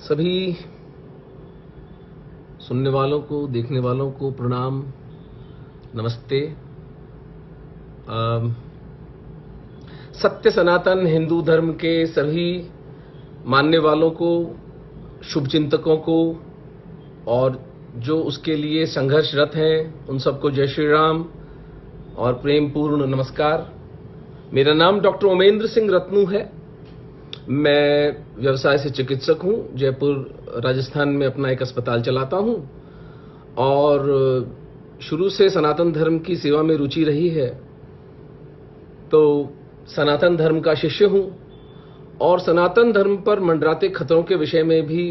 सभी सुनने वालों को, देखने वालों को प्रणाम, नमस्ते। सत्य सनातन हिंदू धर्म के सभी मानने वालों को, शुभचिंतकों को और जो उसके लिए संघर्षरत हैं उन सबको जय श्री राम और प्रेम पूर्ण नमस्कार। मेरा नाम डॉक्टर ओमेंद्र सिंह रत्नू है। मैं व्यवसाय से चिकित्सक हूं। जयपुर राजस्थान में अपना एक अस्पताल चलाता हूं और शुरू से सनातन धर्म की सेवा में रुचि रही है। तो सनातन धर्म का शिष्य हूं और सनातन धर्म पर मंडराते खतरों के विषय में भी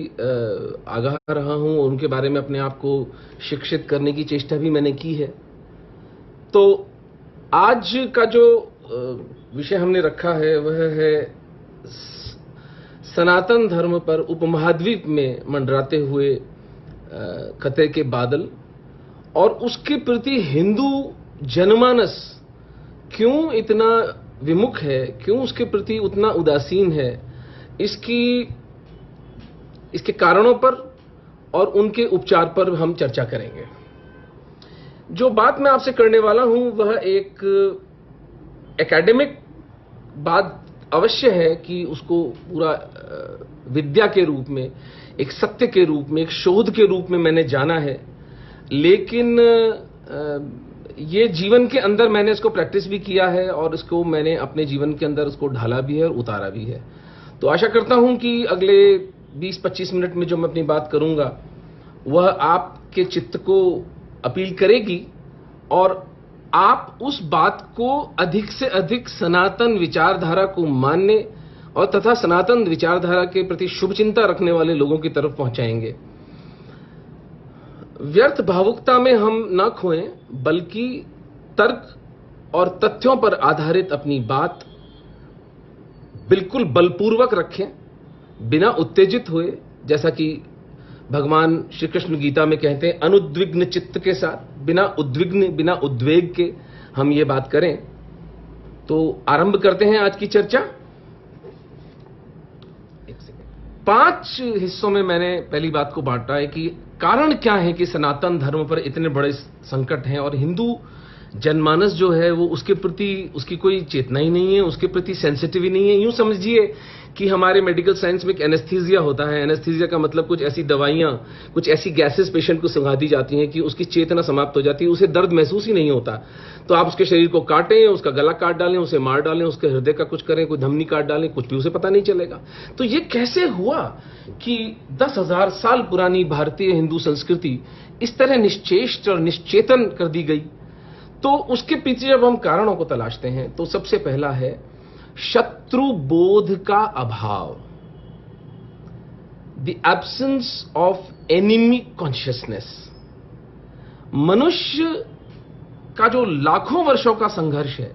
आगाह रहा हूं। उनके बारे में अपने आप को शिक्षित करने की चेष्टा भी मैंने की है। तो आज का जो विषय हमने रखा है वह है सनातन धर्म पर उपमहाद्वीप में मंडराते हुए खतरे के बादल और उसके प्रति हिंदू जनमानस क्यों इतना विमुख है, क्यों उसके प्रति उतना उदासीन है, इसके कारणों पर और उनके उपचार पर हम चर्चा करेंगे। जो बात मैं आपसे करने वाला हूं वह एक एकेडमिक बात अवश्य है कि उसको पूरा विद्या के रूप में, एक सत्य के रूप में, एक शोध के रूप में मैंने जाना है, लेकिन ये जीवन के अंदर मैंने इसको प्रैक्टिस भी किया है और इसको मैंने अपने जीवन के अंदर उसको ढाला भी है और उतारा भी है। तो आशा करता हूं कि अगले 20-25 मिनट में जो मैं अपनी बात करूंगा वह आपके चित्त को अपील करेगी और आप उस बात को अधिक से अधिक सनातन विचारधारा को मानने और तथा सनातन विचारधारा के प्रति शुभचिंता रखने वाले लोगों की तरफ पहुंचाएंगे। व्यर्थ भावुकता में हम ना खोएं, बल्कि तर्क और तथ्यों पर आधारित अपनी बात बिल्कुल बलपूर्वक रखें, बिना उत्तेजित हुए। जैसा कि भगवान श्री कृष्ण गीता में कहते हैं, अनुद्विग्न चित्त के साथ, बिना उद्विग्न, बिना उद्वेग के हम ये बात करें। तो आरंभ करते हैं आज की चर्चा। 5 हिस्सों में मैंने पहली बात को बांटा है कि कारण क्या है कि सनातन धर्म पर इतने बड़े संकट हैं और हिंदू जनमानस जो है वो उसके प्रति उसकी कोई चेतना ही नहीं है, उसके प्रति सेंसिटिव ही नहीं है। यूं समझिए कि हमारे मेडिकल साइंस में एक एनेस्थीसिया होता है। एनेस्थीसिया का मतलब कुछ ऐसी दवाइयां, कुछ ऐसी गैसेस पेशेंट को सुंघा दी जाती हैं कि उसकी चेतना समाप्त हो जाती है, उसे दर्द महसूस ही नहीं होता। तो आप उसके शरीर को काटें, उसका गला काट डालें, उसे मार डालें, उसके हृदय का कुछ करें, कोई धमनी काट डालें, कुछ भी उसे पता नहीं चलेगा। तो ये कैसे हुआ कि 10,000 साल पुरानी भारतीय हिंदू संस्कृति इस तरह निश्चेष्ट और निश्चेतन कर दी गई? तो उसके पीछे जब हम कारणों को तलाशते हैं तो सबसे पहला है शत्रु बोध का अभाव, the absence of enemy consciousness. मनुष्य का जो लाखों वर्षों का संघर्ष है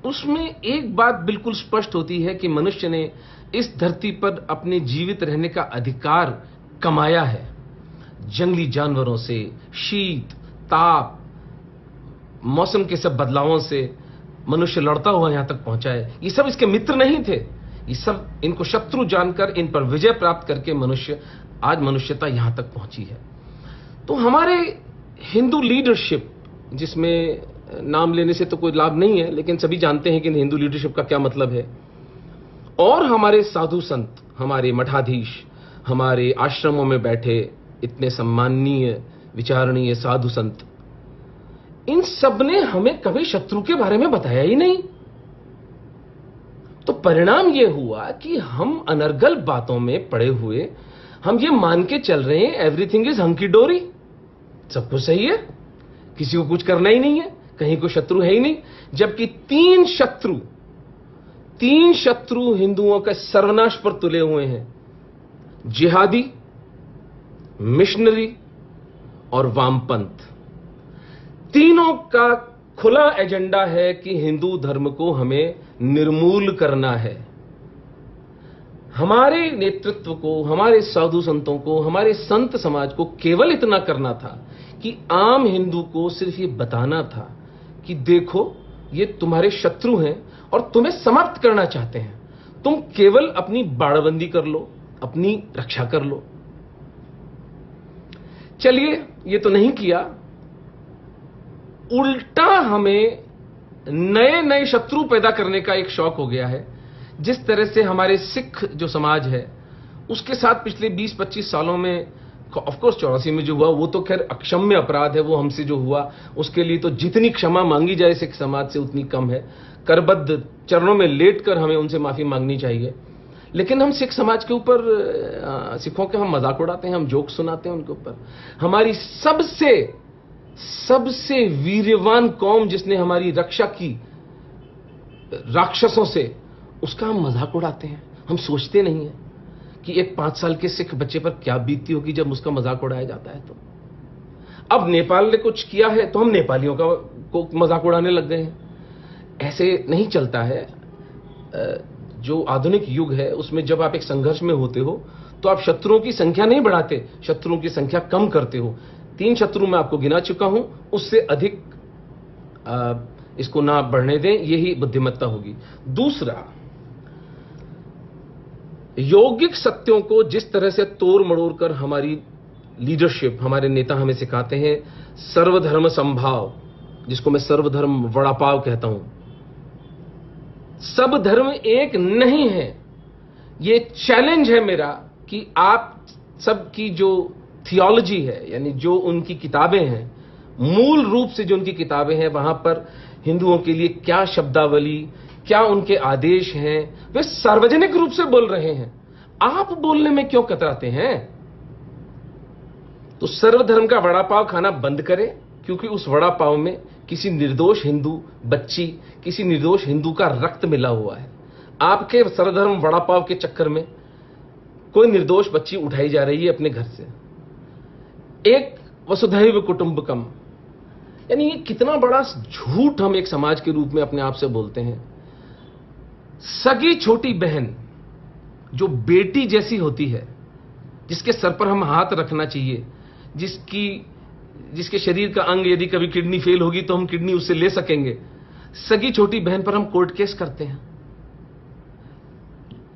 उसमें एक बात बिल्कुल स्पष्ट होती है कि मनुष्य ने इस धरती पर अपने जीवित रहने का अधिकार कमाया है। जंगली जानवरों से, शीत, ताप, मौसम के सब बदलावों से मनुष्य लड़ता हुआ यहां तक पहुंचा है। ये सब इसके मित्र नहीं थे, ये सब इनको शत्रु जानकर इन पर विजय प्राप्त करके आज मनुष्यता यहां तक पहुंची है। तो हमारे हिंदू लीडरशिप, जिसमें नाम लेने से तो कोई लाभ नहीं है, लेकिन सभी जानते हैं कि हिंदू लीडरशिप का क्या मतलब है, और हमारे साधु संत, हमारे मठाधीश, हमारे आश्रमों में बैठे इतने सम्माननीय विचारणीय साधु संत, इन सब ने हमें कभी शत्रु के बारे में बताया ही नहीं। तो परिणाम यह हुआ कि हम अनर्गल बातों में पड़े हुए हम ये मान के चल रहे हैं एवरीथिंग इज हंकी डोरी, सब कुछ सही है, किसी को कुछ करना ही नहीं है, कहीं कोई शत्रु है ही नहीं। जबकि 3 शत्रु हिंदुओं का सर्वनाश पर तुले हुए हैं, जिहादी, मिशनरी और वामपंथ। तीनों का खुला एजेंडा है कि हिंदू धर्म को हमें निर्मूल करना है। हमारे नेतृत्व को, हमारे साधु संतों को, हमारे संत समाज को केवल इतना करना था कि आम हिंदू को सिर्फ ये बताना था कि देखो ये तुम्हारे शत्रु हैं और तुम्हें समाप्त करना चाहते हैं। तुम केवल अपनी बाड़बंदी कर लो, अपनी रक्षा कर लो। चलिए, ये तो नहीं किया, उल्टा हमें नए नए शत्रु पैदा करने का एक शौक हो गया है। जिस तरह से हमारे सिख जो समाज है उसके साथ पिछले 20-25 सालों में, ऑफ कोर्स 84 में जो हुआ वो तो खैर अक्षम्य अपराध है, वो हमसे जो हुआ उसके लिए तो जितनी क्षमा मांगी जाए सिख समाज से उतनी कम है। करबद्ध चरणों में लेटकर हमें उनसे माफी मांगनी चाहिए। लेकिन हम सिख समाज के ऊपर, सिखों के हम मजाक उड़ाते हैं, हम जोक सुनाते हैं उनके ऊपर। हमारी सबसे वीर्यवान कौम जिसने हमारी रक्षा की राक्षसों से, उसका हम मजाक उड़ाते हैं। हम सोचते नहीं हैं कि एक 5 साल के सिख बच्चे पर क्या बीतती होगी जब उसका मजाक उड़ाया जाता है। तो अब नेपाल ने कुछ किया है तो हम नेपालियों को मजाक उड़ाने लग गए हैं। ऐसे नहीं चलता है। जो आधुनिक युग है उसमें जब आप एक संघर्ष में होते हो तो आप शत्रुओं की संख्या नहीं बढ़ाते, शत्रुओं की संख्या कम करते हो। 3 शत्रु मैं आपको गिना चुका हूं, उससे अधिक इसको ना बढ़ने दें, यही बुद्धिमत्ता होगी। दूसरा, यौगिक सत्यों को जिस तरह से तोड़ मड़ोड़ कर हमारी लीडरशिप, हमारे नेता हमें सिखाते हैं, सर्वधर्म समभाव, जिसको मैं सर्वधर्म वड़ा पाव कहता हूं। सब धर्म एक नहीं है। ये चैलेंज है मेरा कि आप सबकी जो थियोलॉजी है, यानी जो उनकी किताबें हैं, मूल रूप से जो उनकी किताबें हैं, वहां पर हिंदुओं के लिए क्या शब्दावली, क्या उनके आदेश हैं, वे सार्वजनिक रूप से बोल रहे हैं। आप बोलने में क्यों कतराते हैं? तो सर्वधर्म का वड़ा पाव खाना बंद करें, क्योंकि उस वड़ा पाव में किसी निर्दोष हिंदू बच्ची, किसी निर्दोष हिंदू का रक्त मिला हुआ है। आपके सर्वधर्म वड़ा पाव के चक्कर में कोई निर्दोष बच्ची उठाई जा रही है अपने घर से। एक वसुधैव कुटुंबकम, यानी ये कितना बड़ा झूठ हम एक समाज के रूप में अपने आप से बोलते हैं। सगी छोटी बहन जो बेटी जैसी होती है, जिसके सर पर हम हाथ रखना चाहिए, जिसके शरीर का अंग, यदि कभी किडनी फेल होगी तो हम किडनी उससे ले सकेंगे, सगी छोटी बहन पर हम कोर्ट केस करते हैं।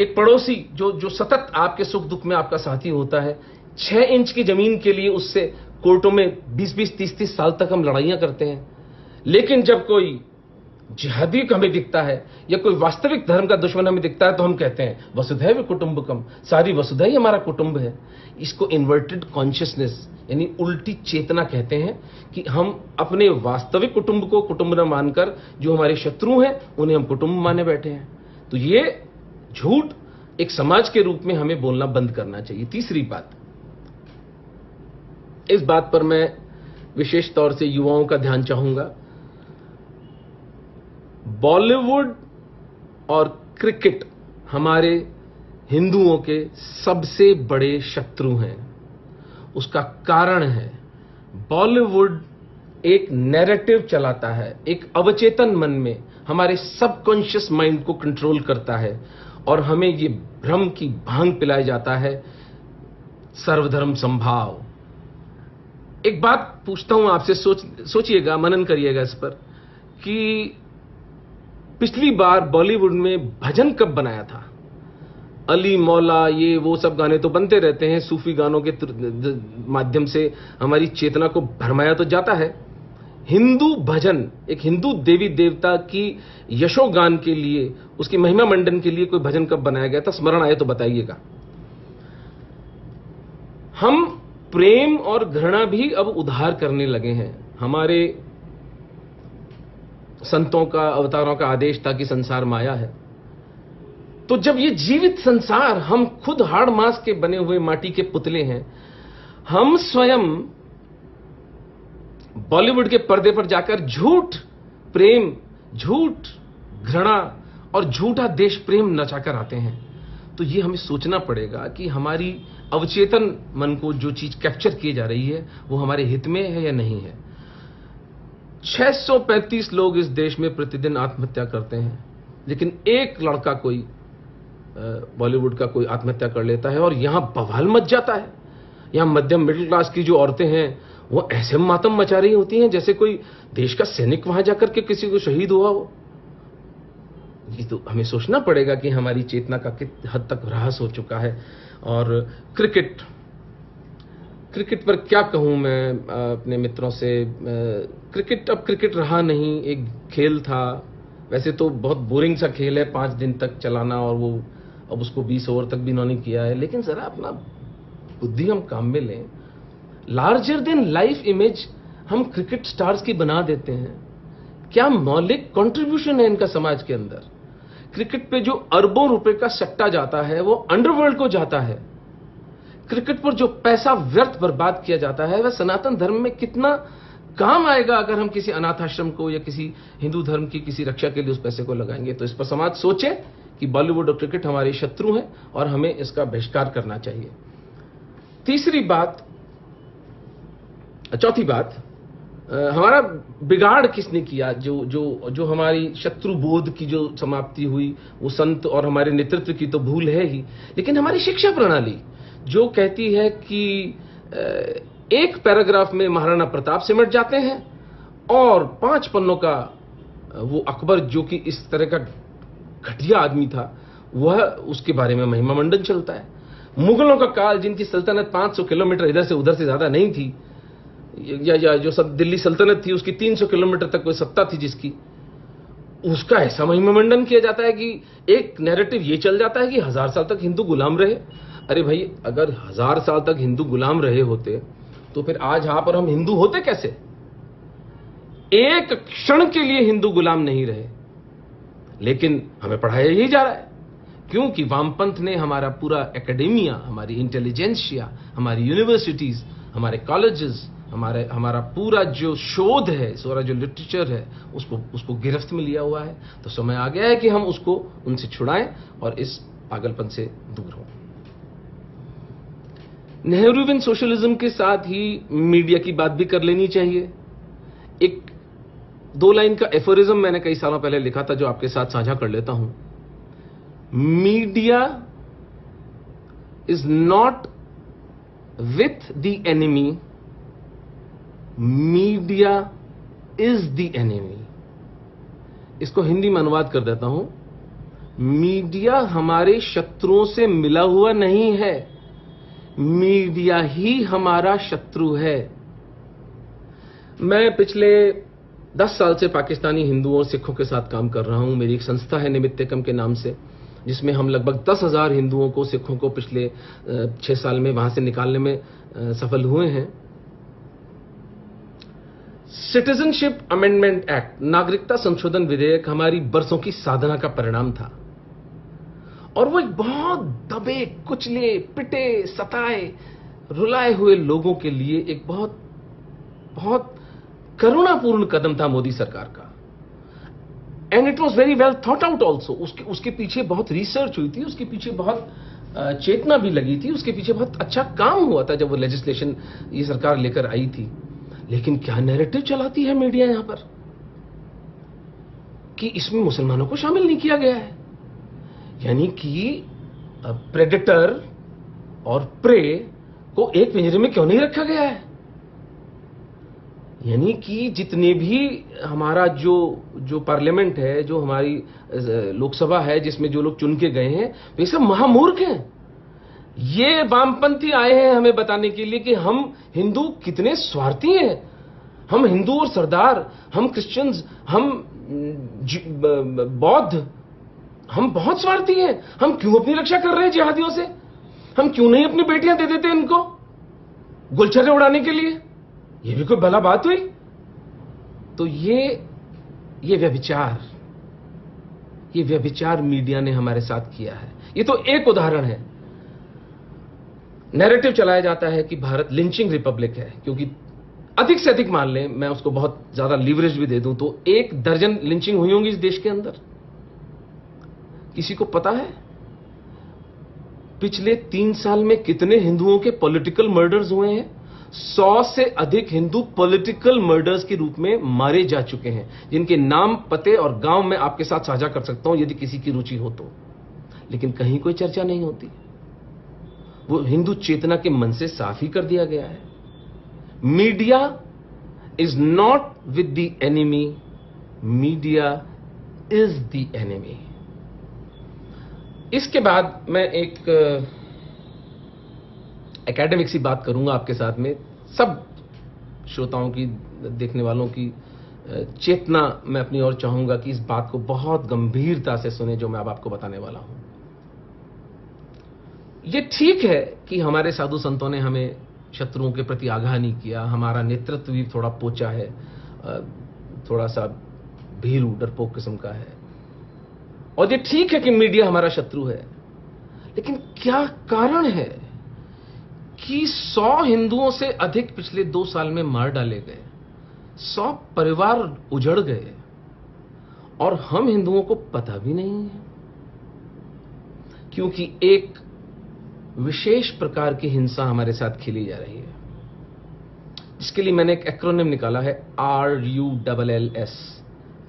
एक पड़ोसी जो सतत आपके सुख दुख में आपका साथी होता है, 6 इंच की जमीन के लिए उससे कोर्टों में 20-20, 30-30 साल तक हम लड़ाइयां करते हैं। लेकिन जब कोई जिहादी हमें दिखता है या कोई वास्तविक धर्म का दुश्मन हमें दिखता है तो हम कहते हैं वसुधैव कुटुंबकम, सारी वसुधा ही हमारा कुटुंब है। इसको इन्वर्टेड कॉन्शियसनेस, यानी उल्टी चेतना कहते हैं, कि हम अपने वास्तविक कुटुंब को कुटुंब न मानकर जो हमारे शत्रु हैं उन्हें हम कुटुंब माने बैठे हैं। तो ये झूठ एक समाज के रूप में हमें बोलना बंद करना चाहिए। तीसरी बात, इस बात पर मैं विशेष तौर से युवाओं का ध्यान चाहूंगा। बॉलीवुड और क्रिकेट हमारे हिंदुओं के सबसे बड़े शत्रु हैं। उसका कारण है, बॉलीवुड एक नैरेटिव चलाता है, एक अवचेतन मन में हमारे सबकॉन्शियस माइंड को कंट्रोल करता है और हमें ये भ्रम की भांग पिलाया जाता है, सर्वधर्म समभाव। एक बात पूछता हूं आपसे, सोचिएगा, मनन करिएगा इस पर, कि पिछली बार बॉलीवुड में भजन कब बनाया था? अली मौला, ये वो सब गाने तो बनते रहते हैं, सूफी गानों के माध्यम से हमारी चेतना को भरमाया तो जाता है। हिंदू भजन, एक हिंदू देवी देवता की यशोगान के लिए, उसकी महिमा मंडन के लिए कोई भजन कब बनाया गया था? स्मरण आए तो बताइएगा। हम प्रेम और घृणा भी अब उधार करने लगे हैं। हमारे संतों का, अवतारों का आदेश था कि संसार माया है। तो जब ये जीवित संसार, हम खुद हाड़ मांस के बने हुए माटी के पुतले हैं, हम स्वयं बॉलीवुड के पर्दे पर जाकर झूठ प्रेम, झूठ घृणा और झूठा देश प्रेम नचाकर आते हैं, तो ये हमें सोचना पड़ेगा कि हमारी अवचेतन मन को जो चीज कैप्चर की जा रही है वो हमारे हित में है या नहीं है। 635 लोग इस देश में प्रतिदिन आत्महत्या करते हैं, लेकिन एक लड़का कोई बॉलीवुड का कोई आत्महत्या कर लेता है और यहां बवाल मच जाता है। यहां मध्यम मिडिल क्लास की जो औरतें हैं वो ऐसे मातम मचा रही होती हैं जैसे कोई देश का सैनिक वहां जाकर के किसी को शहीद हुआ हो। ये तो हमें सोचना पड़ेगा कि हमारी चेतना का किस हद तक ह्रास हो चुका है और क्रिकेट पर क्या कहूं मैं अपने मित्रों से। क्रिकेट अब क्रिकेट रहा नहीं, एक खेल था। वैसे तो बहुत बोरिंग सा खेल है, 5 दिन तक चलाना, और वो अब उसको 20 ओवर तक भी इन्होंने किया है। लेकिन जरा अपना बुद्धि हम काम में लें। लार्जर देन लाइफ इमेज हम क्रिकेट स्टार्स की बना देते हैं। क्या मौलिक कंट्रीब्यूशन है इनका समाज के अंदर। क्रिकेट पे जो अरबों रुपए का सट्टा जाता है वो अंडरवर्ल्ड को जाता है। क्रिकेट पर जो पैसा व्यर्थ बर्बाद किया जाता है वह सनातन धर्म में कितना काम आएगा अगर हम किसी अनाथ आश्रम को या किसी हिंदू धर्म की किसी रक्षा के लिए उस पैसे को लगाएंगे। तो इस पर समाज सोचे कि बॉलीवुड और क्रिकेट हमारे शत्रु हैं और हमें इसका बहिष्कार करना चाहिए। चौथी बात, हमारा बिगाड़ किसने किया। जो हमारी शत्रु बोध की जो समाप्ति हुई वो संत और हमारे नेतृत्व की तो भूल है ही, लेकिन हमारी शिक्षा प्रणाली जो कहती है कि एक पैराग्राफ में महाराणा प्रताप सिमट जाते हैं और 5 पन्नों का वो अकबर जो कि इस तरह का घटिया आदमी था वह उसके बारे में महिमा मंडन चलता है। मुगलों का काल जिनकी सल्तनत 500 किलोमीटर इधर से उधर से ज्यादा नहीं थी, या जो सब दिल्ली सल्तनत थी उसकी 300 किलोमीटर तक कोई सत्ता थी जिसकी, उसका ऐसा महिमा मंडन किया जाता है कि एक नैरेटिव ये चल जाता है कि 1000 साल तक हिंदू गुलाम रहे। अरे भाई, अगर 1000 साल तक हिंदू गुलाम रहे होते तो फिर आज आप और हम हिंदू होते कैसे। एक क्षण के लिए हिंदू गुलाम नहीं रहे, लेकिन हमें पढ़ाया ही जा रहा है क्योंकि वामपंथ ने हमारा पूरा एकेडेमिया, हमारी इंटेलिजेंसिया, हमारी यूनिवर्सिटीज, हमारे कॉलेजेस, हमारा पूरा जो शोध है, सारा जो लिटरेचर है उसको गिरफ्त में लिया हुआ है। तो समय आ गया है कि हम उसको उनसे छुड़ाएं और इस पागलपन से दूर हों। नेहरूवियन सोशलिज्म के साथ ही मीडिया की बात भी कर लेनी चाहिए। एक 2 लाइन का एफोरिज्म मैंने कई सालों पहले लिखा था जो आपके साथ साझा कर लेता हूं। Media is not with the enemy, media is the enemy. इसको हिंदी में अनुवाद कर देता हूं। मीडिया हमारे शत्रुओं से मिला हुआ नहीं है, मीडिया ही हमारा शत्रु है। मैं पिछले 10 साल से पाकिस्तानी हिंदुओं और सिखों के साथ काम कर रहा हूं। मेरी एक संस्था है निमित्तकम के नाम से, जिसमें हम लगभग 10,000 हिंदुओं को, सिखों को पिछले 6 साल में वहां से निकालने में सफल हुए हैं। सिटीजनशिप अमेंडमेंट एक्ट, नागरिकता संशोधन विधेयक हमारी बरसों की साधना का परिणाम था और वो एक बहुत दबे, कुचले, पिटे, सताए, रुलाए हुए लोगों के लिए एक बहुत बहुत करुणापूर्ण कदम था मोदी सरकार का। And it was very well thought out also. उसके पीछे बहुत रिसर्च हुई थी, उसके पीछे बहुत चेतना भी लगी थी, उसके पीछे बहुत अच्छा काम हुआ था जब वो लेजिस्लेशन ये सरकार लेकर आई थी। लेकिन क्या नैरेटिव चलाती है मीडिया यहां पर कि इसमें मुसलमानों को शामिल नहीं किया गया है, यानी कि प्रेडेटर और प्रे को एक पिंजरे में क्यों नहीं रखा गया है। यानी कि जितने भी हमारा जो पार्लियामेंट है, जो हमारी लोकसभा है, जिसमें जो लोग चुन के गए हैं, वे सब महामूर्ख हैं। ये वामपंथी आए हैं हमें बताने के लिए कि हम हिंदू कितने स्वार्थी हैं। हम हिंदू और सरदार, हम क्रिश्चियंस, हम बौद्ध, हम बहुत स्वार्थी हैं। हम क्यों अपनी रक्षा कर रहे हैं जिहादियों से। हम क्यों नहीं अपनी बेटियां दे देते इनको गुलछर्रे उड़ाने के लिए। ये भी कोई भला बात हुई। तो ये व्यभिचार मीडिया ने हमारे साथ किया है। ये तो एक उदाहरण है। नैरेटिव चलाया जाता है कि भारत लिंचिंग रिपब्लिक है, क्योंकि अधिक से अधिक मान लें, मैं उसको बहुत ज्यादा लीवरेज भी दे दूं तो 1 दर्जन लिंचिंग हुई होंगी इस देश के अंदर। किसी को पता है पिछले 3 साल में कितने हिंदुओं के पॉलिटिकल मर्डर्स हुए हैं? 100 से अधिक हिंदू पॉलिटिकल मर्डर्स के रूप में मारे जा चुके हैं, जिनके नाम, पते और गांव में आपके साथ साझा कर सकता हूं यदि किसी की रुचि हो तो। लेकिन कहीं कोई चर्चा नहीं होती। वो हिंदू चेतना के मन से साफ ही कर दिया गया है। Media is not with the enemy, media is the enemy. इसके बाद मैं एक एकेडमिक सी बात करूंगा आपके साथ में, सब श्रोताओं की, देखने वालों की चेतना मैं अपनी ओर चाहूंगा कि इस बात को बहुत गंभीरता से सुने जो मैं अब आपको बताने वाला हूं। ये ठीक है कि हमारे साधु संतों ने हमें शत्रुओं के प्रति आगाह नहीं किया, हमारा नेतृत्व भी थोड़ा पोचा है, थोड़ा सा भीरू डरपोक किस्म का है, और ये ठीक है कि मीडिया हमारा शत्रु है। लेकिन क्या कारण है कि 100 हिंदुओं से अधिक पिछले 2 साल में मार डाले गए, 100 परिवार उजड़ गए, और हम हिंदुओं को पता भी नहीं है? क्योंकि एक विशेष प्रकार की हिंसा हमारे साथ खेली जा रही है, जिसके लिए मैंने एक एक्रोनिम निकाला है, RULLS,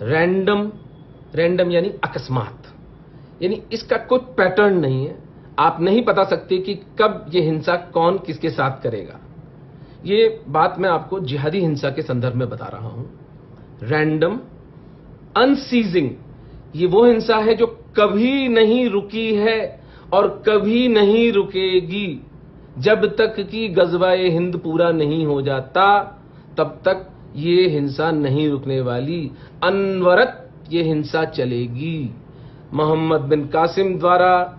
रैंडम यानी अकस्मात। यानी इसका कोई पैटर्न नहीं है, आप नहीं बता सकते कि कब ये हिंसा कौन किसके साथ करेगा। ये बात मैं आपको जिहादी हिंसा के संदर्भ में बता रहा हूं। रैंडम, अनसीजिंग, ये वो हिंसा है जो कभी नहीं रुकी है और कभी नहीं रुकेगी। जब तक कि गज़वाए हिंद पूरा नहीं हो जाता, तब तक ये हिंसा नहीं रुकने वाली, अनवरत ये हिंसा चलेगी। मोहम्मद बिन कासिम द्वारा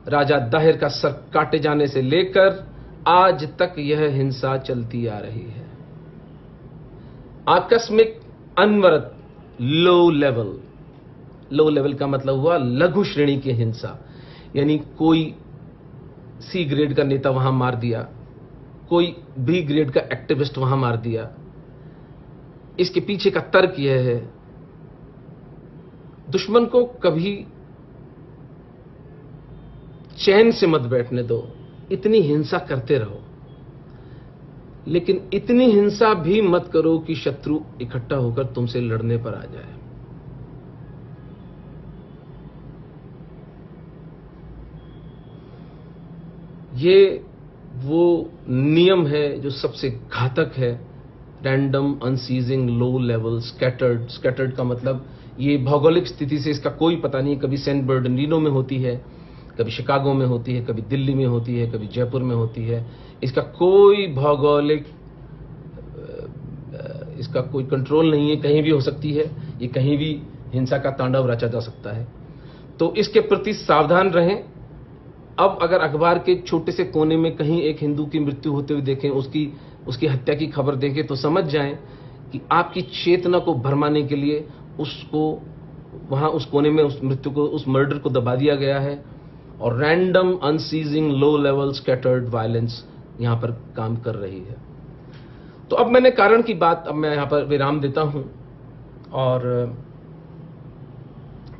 राजा दाहिर का सर काटे जाने से लेकर आज तक यह हिंसा चलती आ रही है। आकस्मिक, अनवरत, लो लेवल का मतलब हुआ लघु श्रेणी की हिंसा, यानी कोई सी ग्रेड का नेता वहां मार दिया, कोई बी ग्रेड का एक्टिविस्ट वहां मार दिया। इसके पीछे का तर्क यह है, दुश्मन को कभी चैन से मत बैठने दो, इतनी हिंसा करते रहो, लेकिन इतनी हिंसा भी मत करो कि शत्रु इकट्ठा होकर तुमसे लड़ने पर आ जाए। ये वो नियम है जो सबसे घातक है। Random, unceasing, low level, scattered का मतलब ये भौगोलिक स्थिति से इसका कोई पता नहीं, कभी सैन बर्नार्डिनो में होती है, कभी शिकागो में होती है, कभी दिल्ली में होती है, कभी जयपुर में होती है। इसका कोई भौगोलिक, इसका कोई कंट्रोल नहीं है, कहीं भी हो सकती है, ये कहीं भी हिंसा का तांडव रचा जा सकता है। तो इसके प्रति सावधान रहें। अब अगर अखबार के छोटे से कोने में कहीं एक हिंदू की मृत्यु होते हुए देखें, उसकी हत्या की खबर देखें, तो समझ जाएं कि आपकी चेतना को भरमाने के लिए उसको वहां उस कोने में उस मृत्यु को, उस मर्डर को दबा दिया गया है, और random, unceasing, low level, scattered violence यहां पर काम कर रही है। तो अब मैंने कारण की बात, अब मैं यहां पर विराम देता हूं और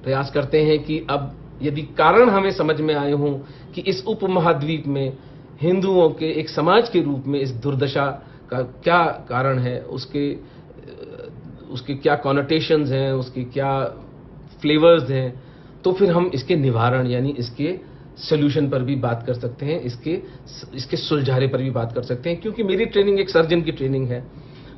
प्रयास करते हैं कि अब यदि कारण हमें समझ में आए हों कि इस उपमहाद्वीप में हिंदुओं के एक समाज के रूप में इस दुर्दशा का क्या कारण है, उसके क्या कॉनोटेशंस हैं, उसके क्या फ्लेवर्स हैं, तो फिर हम इसके निवारण यानी इसके सॉल्यूशन पर भी बात कर सकते हैं, इसके सुलझाने पर भी बात कर सकते हैं। क्योंकि मेरी ट्रेनिंग एक सर्जन की ट्रेनिंग है।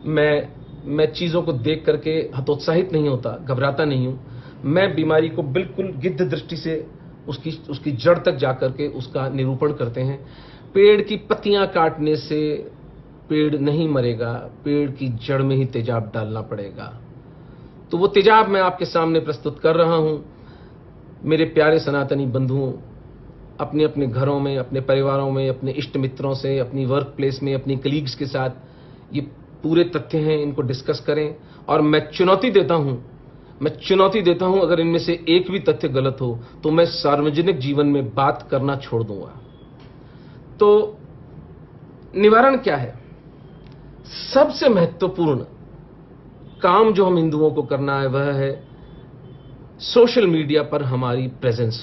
मैं चीज़ों को देख करके हतोत्साहित नहीं होता, घबराता नहीं हूं। मैं बीमारी को बिल्कुल गिद्ध दृष्टि से उसकी जड़ तक जाकर के उसका निरूपण करते हैं। पेड़ की पत्तियां काटने से पेड़ नहीं मरेगा, पेड़ की जड़ में ही तेजाब डालना पड़ेगा। तो वो तेजाब मैं आपके सामने प्रस्तुत कर रहा हूं। मेरे प्यारे सनातनी बंधुओं, अपने अपने घरों में, अपने परिवारों में, अपने इष्ट मित्रों से, अपनी वर्क प्लेस में, अपनी कलीग्स के साथ ये पूरे तथ्य हैं, इनको डिस्कस करें। और मैं चुनौती देता हूं अगर इनमें से एक भी तथ्य गलत हो तो मैं सार्वजनिक जीवन में बात करना छोड़ दूंगा। तो निवारण क्या है? सबसे महत्वपूर्ण काम जो हम हिंदुओं को करना है वह है सोशल मीडिया पर हमारी प्रेजेंस।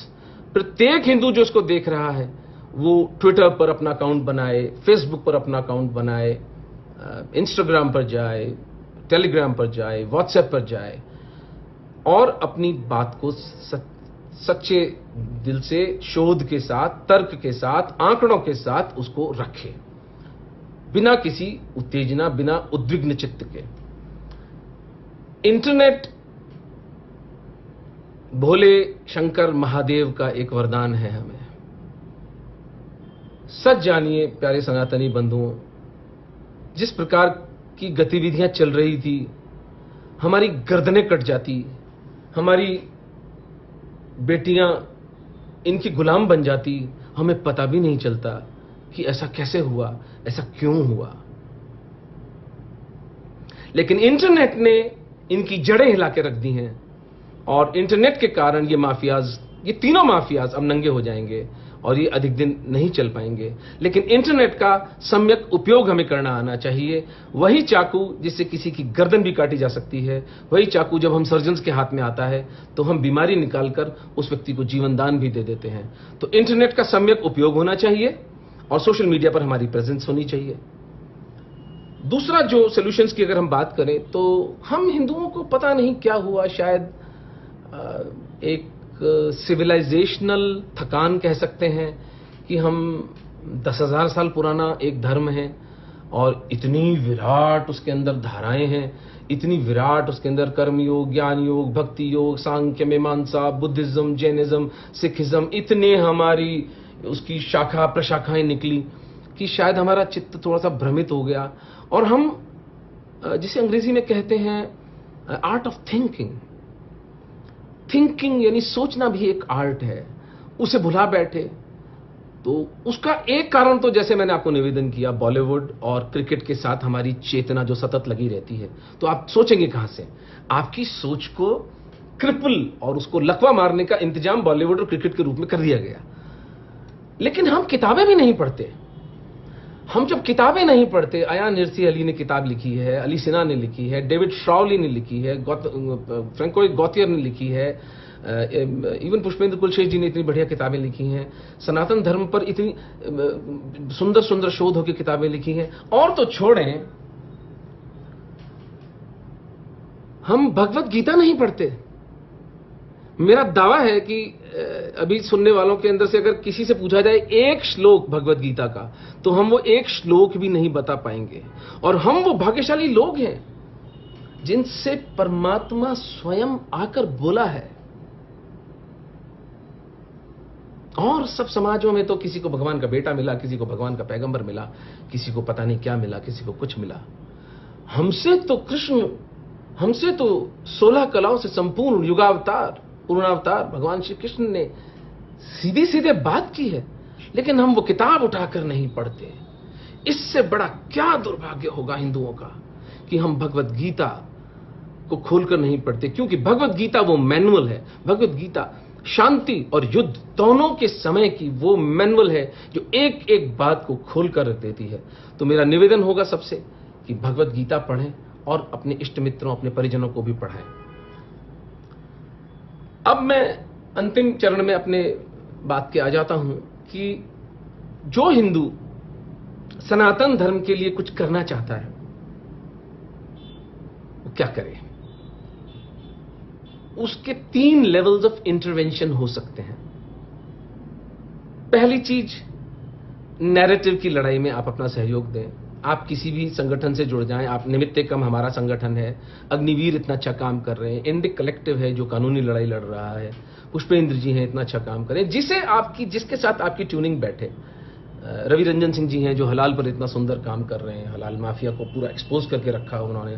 प्रत्येक हिंदू जो इसको देख रहा है वो ट्विटर पर अपना अकाउंट बनाए, फेसबुक पर अपना अकाउंट बनाए, इंस्टाग्राम पर जाए, टेलीग्राम पर जाए, व्हाट्सएप पर जाए और अपनी बात को सच्चे दिल से, शोध के साथ, तर्क के साथ, आंकड़ों के साथ उसको रखे, बिना किसी उत्तेजना, बिना उद्विग्न चित्त के। इंटरनेट भोले शंकर महादेव का एक वरदान है हमें। सच जानिए प्यारे सनातनी बंधुओं, जिस प्रकार की गतिविधियां चल रही थी, हमारी गर्दनें कट जाती, हमारी बेटियां इनकी गुलाम बन जाती, हमें पता भी नहीं चलता कि ऐसा कैसे हुआ, ऐसा क्यों हुआ। लेकिन इंटरनेट ने इनकी जड़ें हिला के रख दी हैं और इंटरनेट के कारण ये माफियाज, ये तीनों माफियाज अब नंगे हो जाएंगे और ये अधिक दिन नहीं चल पाएंगे। लेकिन इंटरनेट का सम्यक उपयोग हमें करना आना चाहिए। वही चाकू जिससे किसी की गर्दन भी काटी जा सकती है, वही चाकू जब हम सर्जन्स के हाथ में आता है तो हम बीमारी निकालकर उस व्यक्ति को जीवन दान भी दे देते हैं। तो इंटरनेट का सम्यक उपयोग होना चाहिए और सोशल मीडिया पर हमारी प्रेजेंस होनी चाहिए। दूसरा जो सॉल्यूशंस की अगर हम बात करें तो हम हिंदुओं को पता नहीं क्या हुआ, शायद एक सिविलाइजेशनल थकान कह सकते हैं कि हम 10,000 साल पुराना एक धर्म है और इतनी विराट उसके अंदर धाराएं हैं, इतनी विराट उसके अंदर कर्मयोग, ज्ञान योग, भक्ति योग, सांख्य, मीमांसा, बुद्धिज्म, जैनिज्म, सिखिज्म, इतने हमारी उसकी शाखा प्रशाखाएं निकली कि शायद हमारा चित्त थोड़ा सा भ्रमित हो गया और हम जिसे अंग्रेजी में कहते हैं आर्ट ऑफ थिंकिंग यानी सोचना भी एक आर्ट है, उसे भुला बैठे। तो उसका एक कारण तो जैसे मैंने आपको निवेदन किया, बॉलीवुड और क्रिकेट के साथ हमारी चेतना जो सतत लगी रहती है। तो आप सोचेंगे कहां से? आपकी सोच को क्रिपल और उसको लकवा मारने का इंतजाम बॉलीवुड और क्रिकेट के रूप में कर दिया गया। लेकिन हम किताबें भी नहीं पढ़ते। हम जब किताबें नहीं पढ़ते, अयान हिर्सी अली ने किताब लिखी है, अली सिन्हा ने लिखी है, डेविड श्राउली ने लिखी है, फ्रैंकोइस गॉथियर ने लिखी है, इवन पुष्पेंद्र कुलशेख जी ने इतनी बढ़िया किताबें लिखी हैं, सनातन धर्म पर इतनी सुंदर सुंदर शोधों की किताबें लिखी हैं। और तो छोड़ें, हम भगवत गीता नहीं पढ़ते। मेरा दावा है कि अभी सुनने वालों के अंदर से अगर किसी से पूछा जाए एक श्लोक भगवत गीता का, तो हम वो एक श्लोक भी नहीं बता पाएंगे। और हम वो भाग्यशाली लोग हैं जिनसे परमात्मा स्वयं आकर बोला है। और सब समाजों में तो किसी को भगवान का बेटा मिला, किसी को भगवान का पैगंबर मिला, किसी को पता नहीं क्या मिला, किसी को कुछ मिला। हमसे तो कृष्ण, हमसे तो 16 कलाओं से संपूर्ण युगावतार, पूर्णावतार भगवान श्री कृष्ण ने सीधे सीधे बात की है, लेकिन हम वो किताब उठाकर नहीं पढ़ते। इससे बड़ा क्या दुर्भाग्य होगा हिंदुओं का कि हम भगवत गीता को खोलकर नहीं पढ़ते, क्योंकि भगवत गीता वो मैनुअल है। भगवत गीता शांति और युद्ध दोनों के समय की वो मैनुअल है जो एक एक बात को खोलकर रख देती है। तो मेरा निवेदन होगा सबसे कि भगवत गीता पढ़ें और अपने इष्ट मित्रों, अपने परिजनों को भी पढ़ाएं। अब मैं अंतिम चरण में अपने बात के आ जाता हूं कि जो हिंदू सनातन धर्म के लिए कुछ करना चाहता है वो क्या करे। उसके 3 लेवल्स ऑफ इंटरवेंशन हो सकते हैं। पहली चीज, नैरेटिव की लड़ाई में आप अपना सहयोग दें। आप किसी भी संगठन से जुड़ जाएं। आप निमित्ते कम हमारा संगठन है, अग्निवीर इतना अच्छा काम कर रहे हैं, इंडिक कलेक्टिव है जो कानूनी लड़ाई लड़ रहा है, पुष्पेंद्र जी हैं इतना अच्छा काम करें, जिसके साथ आपकी ट्यूनिंग बैठे। रवि रंजन सिंह जी हैं जो हलाल पर इतना सुंदर काम कर रहे हैं, हलाल माफिया को पूरा एक्सपोज करके रखा उन्होंने।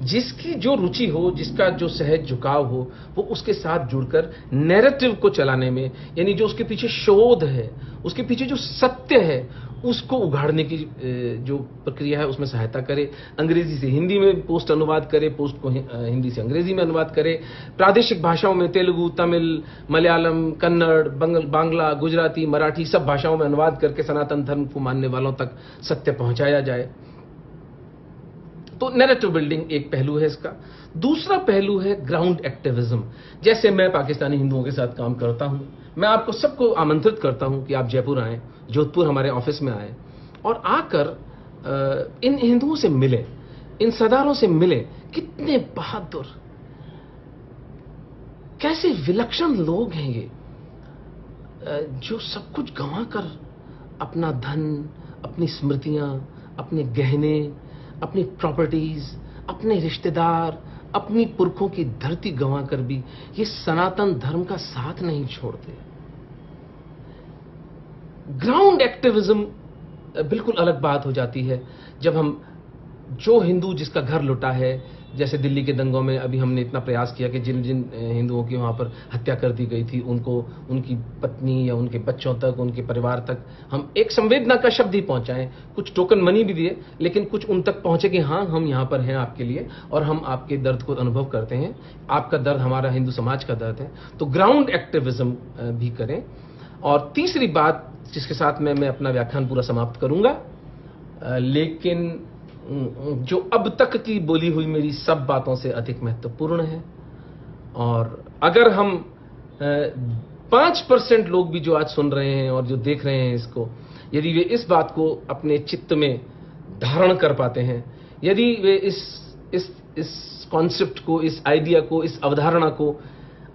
जिसकी जो रुचि हो, जिसका जो सहज झुकाव हो, वो उसके साथ जुड़कर नैरेटिव को चलाने में, यानी जो उसके पीछे शोध है, उसके पीछे जो सत्य है, उसको उघाड़ने की जो प्रक्रिया है उसमें सहायता करे। अंग्रेजी से हिंदी में पोस्ट अनुवाद करे, पोस्ट को हिंदी से अंग्रेजी में अनुवाद करे, प्रादेशिक भाषाओं में तेलुगु, तमिल, मलयालम, कन्नड़, बांग्ला, गुजराती, मराठी सब भाषाओं में अनुवाद करके सनातन धर्म को मानने वालों तक सत्य पहुंचाया जाए। तो नैरेटिव बिल्डिंग एक पहलू है इसका। दूसरा पहलू है ग्राउंड एक्टिविज्म। जैसे मैं पाकिस्तानी हिंदुओं के साथ काम करता हूं, मैं आपको सबको आमंत्रित करता हूं कि आप जयपुर आएं, जोधपुर हमारे ऑफिस में आएं और आकर इन हिंदुओं से मिलें, इन सरदारों से मिलें। कितने बहादुर, कैसे विलक्षण लोग हैं ये, जो सब कुछ गंवाकर अपना धन, अपनी स्मृतियां, अपने गहने, अपनी प्रॉपर्टीज, अपने रिश्तेदार, अपनी पुरखों की धरती गंवाकर भी ये सनातन धर्म का साथ नहीं छोड़ते। ग्राउंड एक्टिविज्म बिल्कुल अलग बात हो जाती है जब हम जो हिंदू जिसका घर लुटा है, जैसे दिल्ली के दंगों में अभी हमने इतना प्रयास किया कि जिन जिन हिंदुओं की वहाँ पर हत्या कर दी गई थी उनको, उनकी पत्नी या उनके बच्चों तक, उनके परिवार तक हम एक संवेदना का शब्द ही पहुंचाएं, कुछ टोकन मनी भी दिए, लेकिन कुछ उन तक पहुंचे कि हाँ हम यहाँ पर हैं आपके लिए और हम आपके दर्द को अनुभव करते हैं, आपका दर्द हमारा हिंदू समाज का दर्द है। तो ग्राउंड एक्टिविज्म भी करें। और तीसरी बात जिसके साथ मैं अपना व्याख्यान पूरा समाप्त करूंगा, लेकिन जो अब तक की बोली हुई मेरी सब बातों से अधिक महत्वपूर्ण है, और अगर हम 5% लोग भी जो आज सुन रहे हैं और जो देख रहे हैं इसको, यदि वे इस बात को अपने चित्त में धारण कर पाते हैं, यदि वे इस कॉन्सेप्ट को, इस आइडिया को, इस अवधारणा को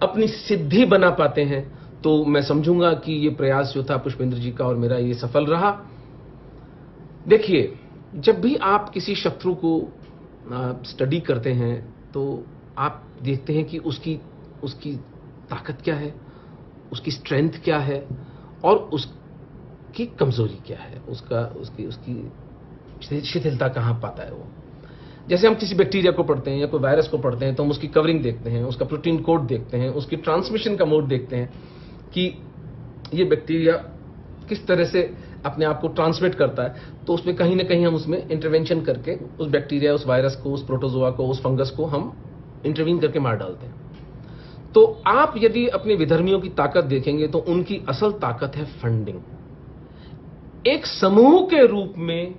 अपनी सिद्धि बना पाते हैं, तो मैं समझूंगा कि ये प्रयास जो था पुष्पेंद्र जी का और मेरा, ये सफल रहा। देखिए, जब भी आप किसी शत्रु को स्टडी करते हैं तो आप देखते हैं कि उसकी ताकत क्या है, उसकी स्ट्रेंथ क्या है और उसकी कमजोरी क्या है, उसकी शिथिलता कहां पाता है वो। जैसे हम किसी बैक्टीरिया को पढ़ते हैं या कोई वायरस को पढ़ते हैं तो हम उसकी कवरिंग देखते हैं, उसका प्रोटीन कोड देखते हैं, उसकी ट्रांसमिशन का मोड देखते हैं कि ये बैक्टीरिया किस तरह से अपने आप को ट्रांसमिट करता है। तो उसमें कहीं ना कहीं हम उसमें इंटरवेंशन करके उस बैक्टीरिया, उस वायरस को, उस प्रोटोजोआ को, उस फंगस को हम इंटरवीन करके मार डालते हैं। तो आप यदि अपने विधर्मियों की ताकत देखेंगे तो उनकी असल ताकत है फंडिंग। एक समूह के रूप में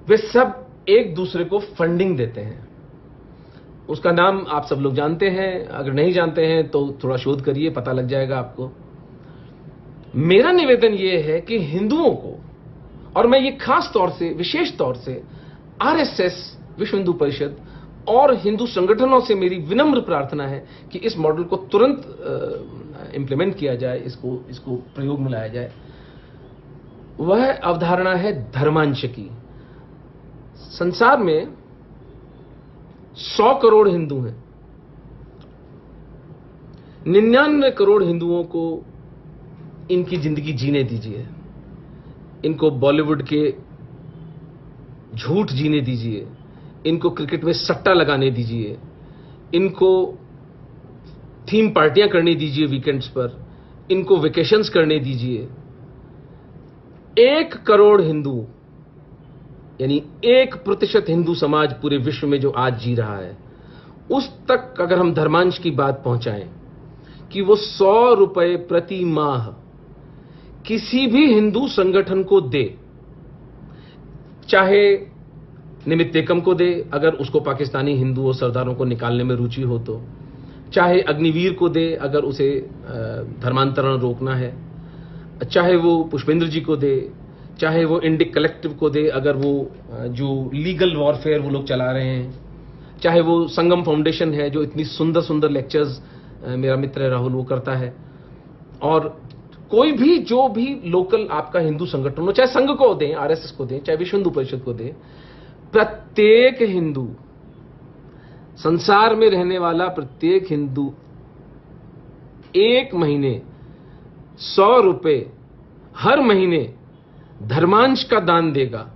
वे सब एक दूसरे को फंडिंग देते हैं। उसका नाम आप सब लोग जानते हैं, अगर नहीं जानते हैं तो थोड़ा शोध करिए, पता लग जाएगा आपको। मेरा निवेदन यह है कि हिंदुओं को, और मैं ये खास तौर से, विशेष तौर से आरएसएस, विश्व हिंदू परिषद और हिंदू संगठनों से मेरी विनम्र प्रार्थना है कि इस मॉडल को तुरंत इंप्लीमेंट किया जाए, इसको प्रयोग में लाया जाए। वह अवधारणा है धर्मांश की। संसार में 100 करोड़ हिंदू हैं। 99 करोड़ हिंदुओं को इनकी जिंदगी जीने दीजिए, इनको बॉलीवुड के झूठ जीने दीजिए, इनको क्रिकेट में सट्टा लगाने दीजिए, इनको थीम पार्टियां करने दीजिए वीकेंड्स पर, इनको वेकेशंस करने दीजिए। 1 करोड़ हिंदू, यानी 1% हिंदू समाज पूरे विश्व में जो आज जी रहा है, उस तक अगर हम धर्मांश की बात पहुंचाएं कि वो 100 रुपए प्रति माह किसी भी हिंदू संगठन को दे, चाहे निमित्त एकम को दे अगर उसको पाकिस्तानी हिंदुओं सरदारों को निकालने में रुचि हो तो, चाहे अग्निवीर को दे अगर उसे धर्मांतरण रोकना है, चाहे वो पुष्पेंद्र जी को दे, चाहे वो इंडिक कलेक्टिव को दे अगर वो जो लीगल वॉरफेयर वो लोग चला रहे हैं, चाहे वो संगम फाउंडेशन है जो इतनी सुंदर सुंदर लेक्चर्स मेरा मित्र राहुल वो करता है, और कोई भी जो भी लोकल आपका हिंदू संगठन हो, चाहे संघ को दें, आरएसएस को दें, चाहे विश्व हिंदू परिषद को दें, प्रत्येक हिंदू, संसार में रहने वाला प्रत्येक हिंदू 1 महीने 100 रुपए हर महीने धर्मांश का दान देगा।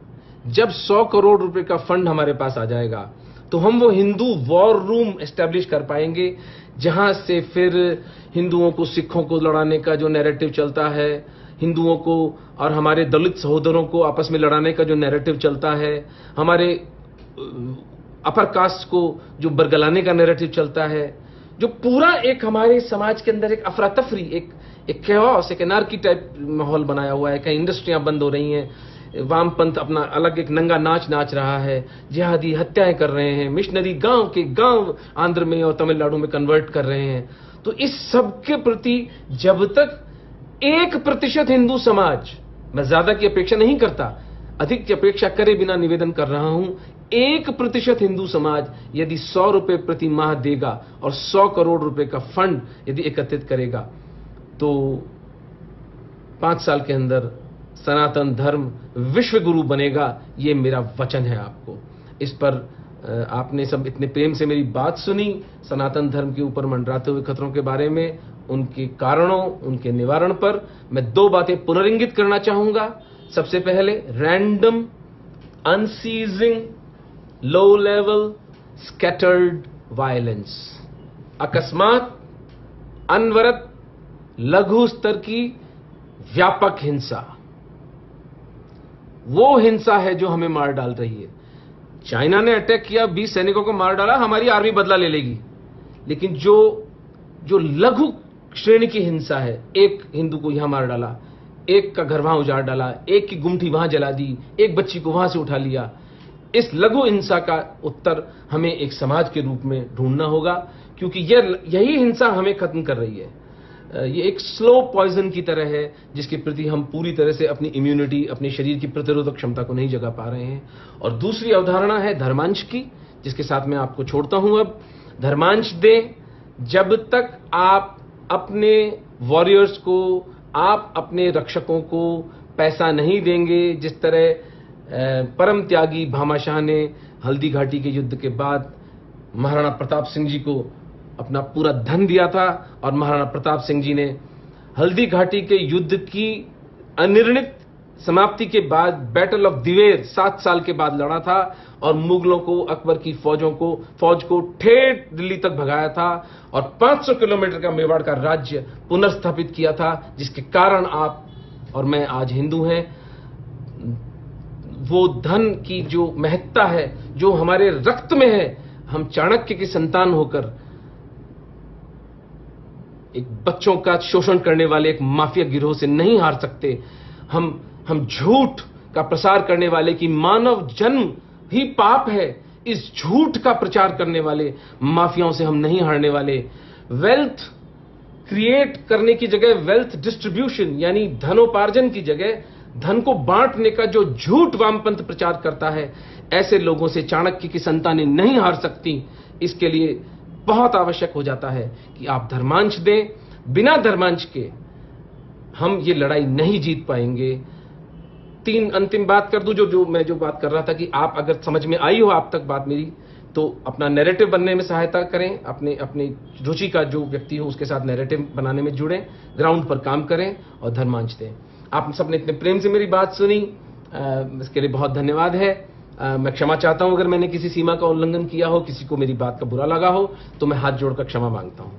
जब 100 करोड़ रुपए का फंड हमारे पास आ जाएगा तो हम वो हिंदू वॉर रूम एस्टेब्लिश कर पाएंगे, जहां से फिर हिंदुओं को सिखों को लड़ाने का जो नैरेटिव चलता है, हिंदुओं को और हमारे दलित सहोदरों को आपस में लड़ाने का जो नैरेटिव चलता है, हमारे अपर कास्ट को जो बरगलाने का नैरेटिव चलता है, जो पूरा एक हमारे समाज के अंदर एक अफरा तफरी, एक कैओस, एक एनार्की टाइप माहौल बनाया हुआ है। कहीं इंडस्ट्रियां बंद हो रही हैं, वामपंथ अपना अलग एक नंगा नाच नाच रहा है, जिहादी हत्याएं कर रहे हैं, मिशनरी गांव के गांव आंध्र में और तमिलनाडु में कन्वर्ट कर रहे हैं। तो इस सब के प्रति जब तक 1% हिंदू समाज, मैं ज्यादा की अपेक्षा नहीं करता, अधिक की अपेक्षा करे बिना निवेदन कर रहा हूं, 1% हिंदू समाज यदि 100 रुपए प्रति माह देगा और 100 करोड़ रुपए का फंड यदि एकत्रित करेगा तो 5 साल के अंदर सनातन धर्म विश्व गुरु बनेगा। ये मेरा वचन है आपको। इस पर आपने सब इतने प्रेम से मेरी बात सुनी, सनातन धर्म के ऊपर मंडराते हुए खतरों के बारे में, उनके कारणों, उनके निवारण पर मैं 2 बातें पुनर्इंगित करना चाहूंगा। सबसे पहले random, unceasing, low level, scattered violence, अकस्मात, अनवरत, लघु स्तर की व्यापक हिंसा, वो हिंसा है जो हमें मार डाल रही है। चाइना ने अटैक किया, 20 सैनिकों को मार डाला, हमारी आर्मी बदला ले लेगी। लेकिन जो लघु श्रेणी की हिंसा है, एक हिंदू को यहां मार डाला, एक का घर वहां उजाड़ डाला, एक की गुमठी वहां जला दी, एक बच्ची को वहां से उठा लिया, इस लघु हिंसा का उत्तर हमें एक समाज के रूप में ढूंढना होगा, क्योंकि यही हिंसा हमें खत्म कर रही है। ये एक स्लो पॉइजन की तरह है जिसके प्रति हम पूरी तरह से अपनी इम्यूनिटी, अपने शरीर की प्रतिरोधक क्षमता को नहीं जगा पा रहे हैं। और दूसरी अवधारणा है धर्मांश की, जिसके साथ मैं आपको छोड़ता हूं। अब धर्मांश दें, जब तक आप अपने वॉरियर्स को, आप अपने रक्षकों को पैसा नहीं देंगे, जिस तरह परम त्यागी भामाशाह ने हल्दी घाटी के युद्ध के बाद महाराणा प्रताप सिंह जी को अपना पूरा धन दिया था, और महाराणा प्रताप सिंह जी ने हल्दी घाटी के युद्ध की अनिर्णित समाप्ति के बाद बैटल ऑफ दिवेर 7 साल के बाद लड़ा था, और मुगलों को, अकबर की फौज को ठेठ दिल्ली तक भगाया था, और 500 किलोमीटर का मेवाड़ का राज्य पुनर्स्थापित किया था, जिसके कारण आप और मैं आज हिंदू हैं। वो धन की जो महत्ता है, जो हमारे रक्त में है, हम चाणक्य की संतान होकर एक बच्चों का शोषण करने वाले एक माफिया गिरोह से नहीं हार सकते। हम झूठ का प्रसार करने वाले कि मानव जन्म ही पाप है, इस झूठ का प्रचार करने वाले माफियाओं से हम नहीं हारने वाले। वेल्थ क्रिएट करने की जगह वेल्थ डिस्ट्रीब्यूशन, यानी धनोपार्जन की जगह धन को बांटने का जो झूठ वामपंथ प्रचार करता है, ऐसे लोगों से चाणक्य की संतानें नहीं हार सकती। इसके लिए बहुत आवश्यक हो जाता है कि आप धर्मांश दें। बिना धर्मांश के हम ये लड़ाई नहीं जीत पाएंगे। 3 अंतिम बात कर दूं, जो मैं बात कर रहा था, कि आप अगर समझ में आई हो आप तक बात मेरी, तो अपना नैरेटिव बनने में सहायता करें। अपने रुचि का जो व्यक्ति हो उसके साथ नैरेटिव बनाने में जुड़ें, ग्राउंड पर काम करें और धर्मांश दें। आप सबने इतने प्रेम से मेरी बात सुनी, इसके लिए बहुत धन्यवाद है। मैं क्षमा चाहता हूं अगर मैंने किसी सीमा का उल्लंघन किया हो, किसी को मेरी बात का बुरा लगा हो, तो मैं हाथ जोड़कर क्षमा मांगता हूं।